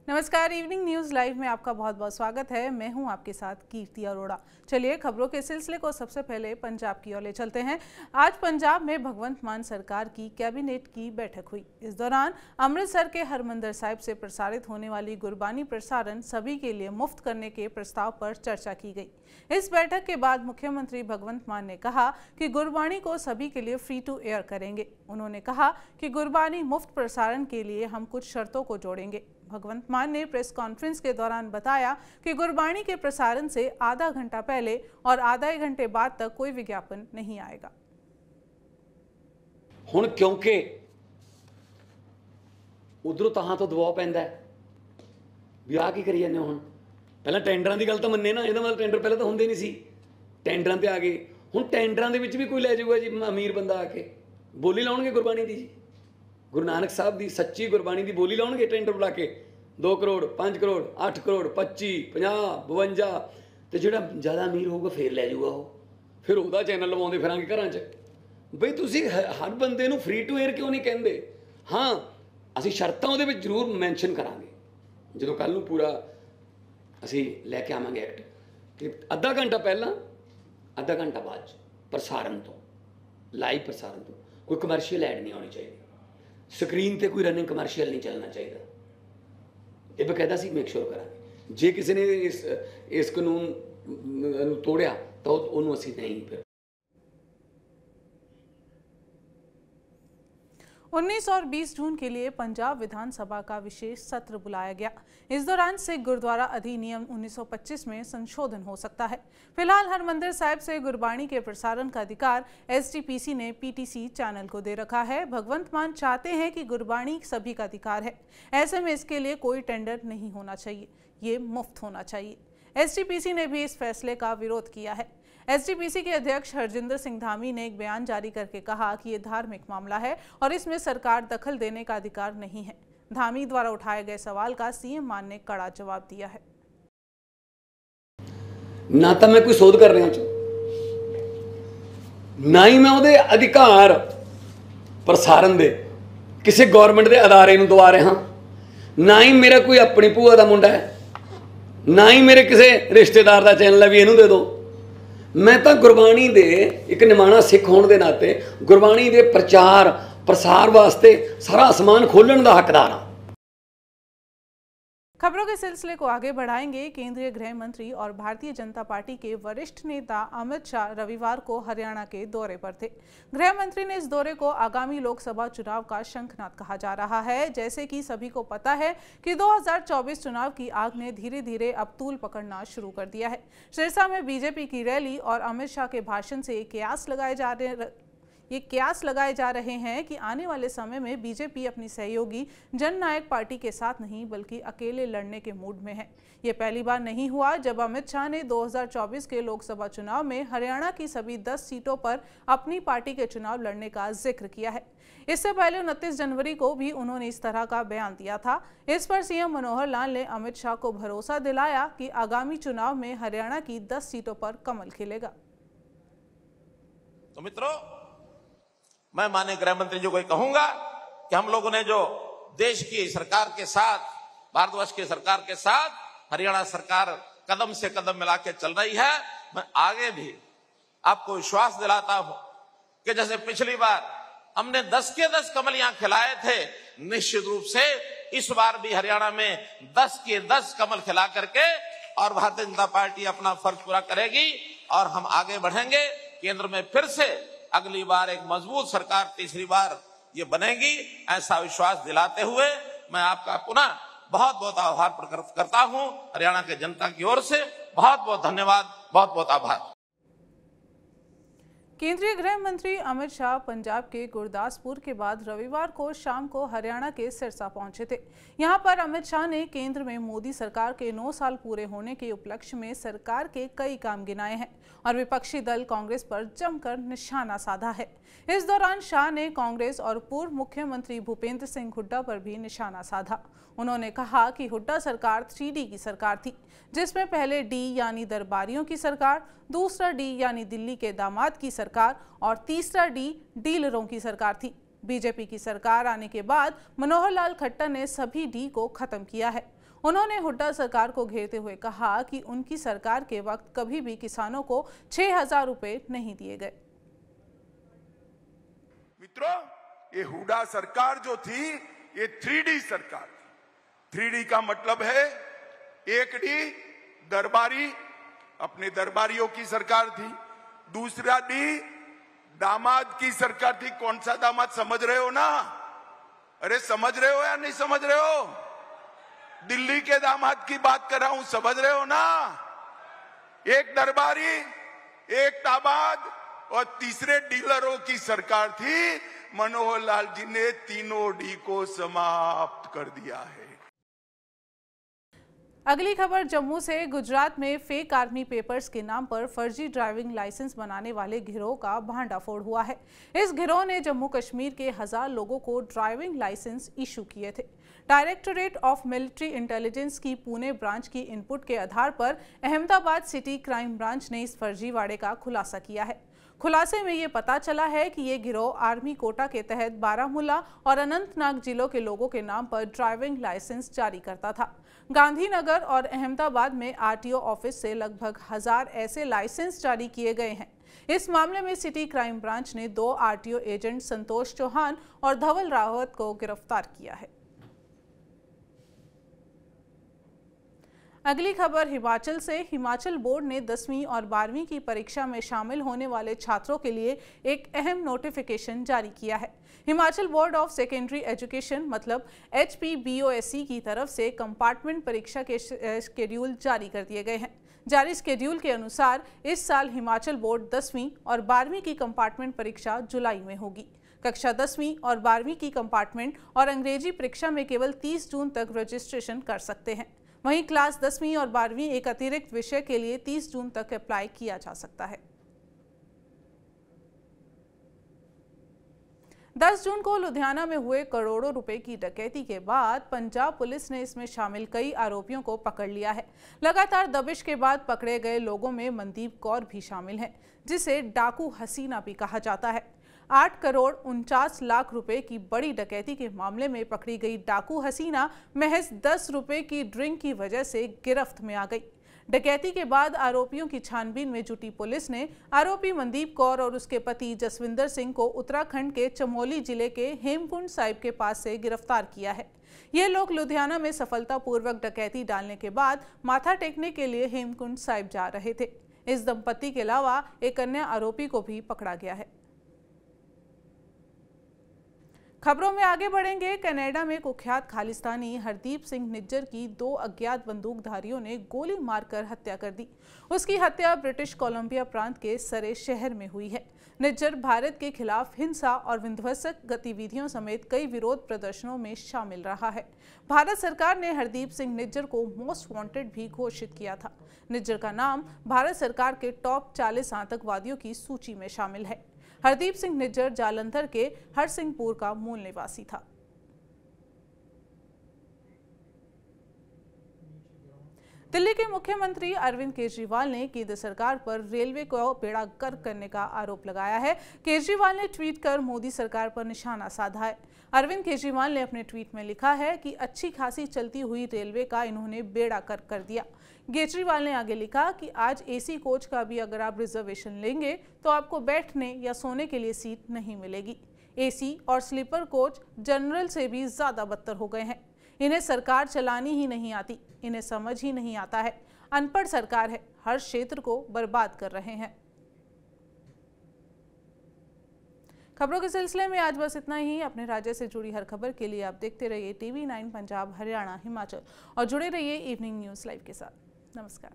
नमस्कार, evening news live में आपका बहुत बहुत स्वागत है। मैं हूं आपके साथ कीर्ति अरोड़ा। चलिए खबरों के सिलसिले को सबसे पहले पंजाब की ओर ले चलते हैं। आज पंजाब में भगवंत मान सरकार की कैबिनेट की बैठक हुई। इस दौरान अमृतसर के हरमंदिर साहिब से प्रसारित होने वाली गुरबानी प्रसारण सभी के लिए मुफ्त करने के प्रस्ताव पर चर्चा की गई। इस बैठक के बाद मुख्यमंत्री भगवंत मान ने कहा कि गुरबानी को सभी के लिए फ्री टू एयर करेंगे। उन्होंने कहा कि गुरबानी मुफ्त प्रसारण के लिए हम कुछ शर्तों को जोड़ेंगे। भगवंत मान ने प्रेस कॉन्फ्रेंस के दौरान बताया कि गुरबानी के प्रसारण से आधा घंटा पहले और आधा घंटे बाद तक कोई विज्ञापन नहीं आएगा। हुण क्योंकि उधरों तहां तो दबाव पैंदा है भी आ की करी जाने हुण पहलां टेंडरां दी गल तां मन्ने ना, इहदा मतलब टेंडर पहले तां हुंदे नहीं सी, टेंडरां ते आ गए। हुण टेंडरां दे विच भी कोई लै जाऊगा जी अमीर बंदा आके बोली लाउणगे गुरबानी दी जी, गुरु नानक साहब की सच्ची गुरबानी की बोली लाउणगे टेंडर बुला के 2 करोड़ 5 करोड़ 8 करोड़ 25 50 52 तो जो ज़्यादा अमीर होगा फिर लै जाऊगा वो, फिर वह चैनल लवाते फिरांगे घर च। बई तुसी हर बंदे नूं फ्री टू एयर क्यों नहीं कहते? हाँ असी शर्तां उहदे विच जरूर मैंशन करांगे जो कल नूं पूरा असी लैके आवांगे एक्ट कि अद्धा घंटा पहला अद्धा घंटा बाद प्रसारण तो लाइव प्रसारण तो कोई कमर्शियल ऐड नहीं आनी चाहिए, स्क्रीन ते कोई रनिंग कमर्शियल नहीं चलना चाहिए। ये बकायदा सी मेक श्योर करांगे। जे किसी ने इस कानून तोड़िया तो उन्होंने असीं नहीं फिर 19 और 20 जून के लिए पंजाब विधानसभा का विशेष सत्र बुलाया गया। इस दौरान सिख गुरुद्वारा अधिनियम 1925 में संशोधन हो सकता है। फिलहाल हरमंदिर साहिब से गुरबाणी के प्रसारण का अधिकार एसजीपीसी ने पीटीसी चैनल को दे रखा है। भगवंत मान चाहते हैं कि गुरबाणी सभी का अधिकार है, ऐसे में इसके लिए कोई टेंडर नहीं होना चाहिए, ये मुफ्त होना चाहिए। एसजीपीसी ने भी इस फैसले का विरोध किया है। एसजीपीसी के अध्यक्ष हरजिंदर सिंह धामी ने एक बयान जारी करके कहा कि ये धार्मिक मामला है और इसमें सरकार दखल देने का अधिकार नहीं है। धामी द्वारा उठाए गए सवाल का सीएम मान ने कड़ा जवाब दिया है। ना तो मैं कोई शोध कर रहा ना ही मैं उहदे अधिकार प्रसारण दे किसी गौरमेंट के अदारे नूं दवा रहा, ना ही मेरा कोई अपनी भूआ का मुंडा है, ना ही मेरे किसी रिश्तेदार का चैनल है भी इनू दे दो। मैं तो गुरबाणी दे एक निमाणा सिख होने के नाते गुरबाणी दे प्रचार प्रसार वास्ते सारा आसमान खोलने का हकदार हाँ। खबरों के सिलसिले को आगे बढ़ाएंगे। केंद्रीय गृह मंत्री और भारतीय जनता पार्टी के वरिष्ठ नेता अमित शाह रविवार को हरियाणा के दौरे पर थे। गृह मंत्री ने इस दौरे को आगामी लोकसभा चुनाव का शंखनाद कहा जा रहा है। जैसे कि सभी को पता है कि 2024 चुनाव की आग ने धीरे धीरे अब तूल पकड़ना शुरू कर दिया है। सिरसा में बीजेपी की रैली और अमित शाह के भाषण से कयास लगाए जा रहे हैं कि आने वाले समय में बीजेपी अपनी सहयोगी जननायक पार्टी के साथ नहीं बल्कि अकेले लड़ने के मूड में है। ये पहली बार नहीं हुआ जब अमित शाह ने 2024 के लोकसभा चुनाव में हरियाणा की सभी 10 सीटों पर अपनी पार्टी के चुनाव लड़ने का जिक्र किया है। इससे पहले 29 जनवरी को भी उन्होंने इस तरह का बयान दिया था। इस पर सीएम मनोहर लाल ने अमित शाह को भरोसा दिलाया कि आगामी चुनाव में हरियाणा की 10 सीटों पर कमल खिलेगा। तो मित्रों, मैं माननीय गृह मंत्री जी को कहूंगा कि हम लोगों ने जो देश की सरकार के साथ, भारतवर्ष की सरकार के साथ हरियाणा सरकार कदम से कदम मिला के चल रही है, मैं आगे भी आपको विश्वास दिलाता हूं कि जैसे पिछली बार हमने 10 के 10 कमल यहां खिलाए थे, निश्चित रूप से इस बार भी हरियाणा में 10 के 10 कमल खिला करके और भारतीय जनता पार्टी अपना फर्ज पूरा करेगी और हम आगे बढ़ेंगे। केंद्र में फिर से अगली बार एक मजबूत सरकार तीसरी बार ये बनेगी, ऐसा विश्वास दिलाते हुए मैं आपका पुनः बहुत बहुत आभार प्रकट करता हूं। हरियाणा के जनता की ओर से बहुत बहुत धन्यवाद, बहुत बहुत आभार। केंद्रीय गृह मंत्री अमित शाह पंजाब के गुरदासपुर के बाद रविवार को शाम को हरियाणा के सिरसा पहुंचे थे। यहां पर अमित शाह ने केंद्र में मोदी सरकार के 9 साल पूरे होने के उपलक्ष्य में सरकार के कई काम गिनाए हैं और विपक्षी दल कांग्रेस पर जमकर निशाना साधा है। इस दौरान शाह ने कांग्रेस और पूर्व मुख्यमंत्री भूपेंद्र सिंह हुड्डा पर भी निशाना साधा। उन्होंने कहा कि हुड्डा सरकार 3D की सरकार थी, जिसमें पहले D यानी दरबारियों की सरकार, दूसरा D यानी दिल्ली के दामाद की सरकार और तीसरा D डीलरों की सरकार थी। बीजेपी की सरकार आने के बाद मनोहर लाल खट्टर ने सभी D को खत्म किया है। उन्होंने हुड्डा सरकार को घेरते हुए कहा कि उनकी सरकार के वक्त कभी भी किसानों को 6,000 रुपए नहीं दिए गए। मित्रों, ये हुड्डा सरकार जो थी ये 3D सरकार थी। 3D का मतलब है 1D दरबारी, अपने दरबारियों की सरकार थी। दूसरा D दामाद की सरकार थी। कौन सा दामाद, समझ रहे हो ना? अरे समझ रहे हो या नहीं समझ रहे हो? दिल्ली के दामाद की बात कर रहा हूं, समझ रहे हो ना? एक दरबारी, एक दामाद और तीसरे डीलरों की सरकार थी। मनोहर लाल जी ने तीनों डी को समाप्त कर दिया है। अगली खबर जम्मू से। गुजरात में फेक आर्मी पेपर्स के नाम पर फर्जी ड्राइविंग लाइसेंस बनाने वाले गिरोह का भांडाफोड़ हुआ है। इस गिरोह ने जम्मू कश्मीर के 1000 लोगों को ड्राइविंग लाइसेंस इशू किए थे। डायरेक्टोरेट ऑफ मिलिट्री इंटेलिजेंस की पुणे ब्रांच की इनपुट के आधार पर अहमदाबाद सिटी क्राइम ब्रांच ने इस फर्जीवाड़े का खुलासा किया है। खुलासे में ये पता चला है कि ये गिरोह आर्मी कोटा के तहत बारामूला और अनंतनाग जिलों के लोगों के नाम पर ड्राइविंग लाइसेंस जारी करता था। गांधीनगर और अहमदाबाद में आरटीओ ऑफिस से लगभग 1000 ऐसे लाइसेंस जारी किए गए हैं। इस मामले में सिटी क्राइम ब्रांच ने 2 आरटीओ एजेंट संतोष चौहान और धवल रावत को गिरफ्तार किया है। अगली खबर हिमाचल से। हिमाचल बोर्ड ने 10वीं और 12वीं की परीक्षा में शामिल होने वाले छात्रों के लिए एक अहम नोटिफिकेशन जारी किया है। Himachal board of secondary education मतलब HPBOSE की तरफ से कंपार्टमेंट परीक्षा के शेड्यूल जारी कर दिए गए हैं। जारी शेड्यूल के अनुसार इस साल हिमाचल बोर्ड 10वीं और 12वीं की कंपार्टमेंट परीक्षा जुलाई में होगी। कक्षा 10वीं और 12वीं की कंपार्टमेंट और अंग्रेजी परीक्षा में केवल 30 जून तक रजिस्ट्रेशन कर सकते हैं। वहीं क्लास 10वीं और 12वीं एक अतिरिक्त विषय के लिए 30 जून तक अप्लाई किया जा सकता है। 10 जून को लुधियाना में हुए करोड़ों रुपए की डकैती के बाद पंजाब पुलिस ने इसमें शामिल कई आरोपियों को पकड़ लिया है। लगातार दबिश के बाद पकड़े गए लोगों में मनदीप कौर भी शामिल हैं, जिसे डाकू हसीना भी कहा जाता है। 8 करोड़ 49 लाख रुपए की बड़ी डकैती के मामले में पकड़ी गई डाकू हसीना महज 10 रुपए की ड्रिंक की वजह से गिरफ्त में आ गई। डकैती के बाद आरोपियों की छानबीन में जुटी पुलिस ने आरोपी मनदीप कौर और उसके पति जसविंदर सिंह को उत्तराखंड के चमोली जिले के हेमकुंड साहिब के पास से गिरफ्तार किया है। ये लोग लुधियाना में सफलतापूर्वक डकैती डालने के बाद माथा टेकने के लिए हेमकुंड साहिब जा रहे थे। इस दंपति के अलावा एक अन्य आरोपी को भी पकड़ा गया है। खबरों में आगे बढ़ेंगे। कनाडा में कुख्यात खालिस्तानी हरदीप सिंह निज्जर की 2 अज्ञात बंदूकधारियों ने गोली मारकर हत्या कर दी। उसकी हत्या ब्रिटिश कोलंबिया प्रांत के सरे शहर में हुई है। निज्जर भारत के खिलाफ हिंसा और विध्वंसक गतिविधियों समेत कई विरोध प्रदर्शनों में शामिल रहा है। भारत सरकार ने हरदीप सिंह निज्जर को मोस्ट वांटेड भी घोषित किया था। निज्जर का नाम भारत सरकार के टॉप 40 आतंकवादियों की सूची में शामिल है। हरदीप सिंह निज्जर जालंधर के हरसिंहपुर का मूल निवासी था। दिल्ली के मुख्यमंत्री अरविंद केजरीवाल ने केंद्र सरकार पर रेलवे को बेड़ा गर्क करने का आरोप लगाया है। केजरीवाल ने ट्वीट कर मोदी सरकार पर निशाना साधा है। अरविंद केजरीवाल ने अपने ट्वीट में लिखा है कि अच्छी खासी चलती हुई रेलवे का इन्होंने बेड़ा गर्क कर दिया। केजरीवाल ने आगे लिखा कि आज एसी कोच का भी अगर आप रिजर्वेशन लेंगे तो आपको बैठने या सोने के लिए सीट नहीं मिलेगी। एसी और स्लीपर कोच जनरल से भी ज्यादा बदतर हो गए हैं। इन्हें सरकार चलानी ही नहीं आती, इन्हें समझ ही नहीं आता है। अनपढ़ सरकार है, हर क्षेत्र को बर्बाद कर रहे हैं। खबरों के सिलसिले में आज बस इतना ही। अपने राज्य से जुड़ी हर खबर के लिए आप देखते रहिए TV9 पंजाब, हरियाणा, हिमाचल और जुड़े रहिए इवनिंग न्यूज़ लाइव के साथ। नमस्कार।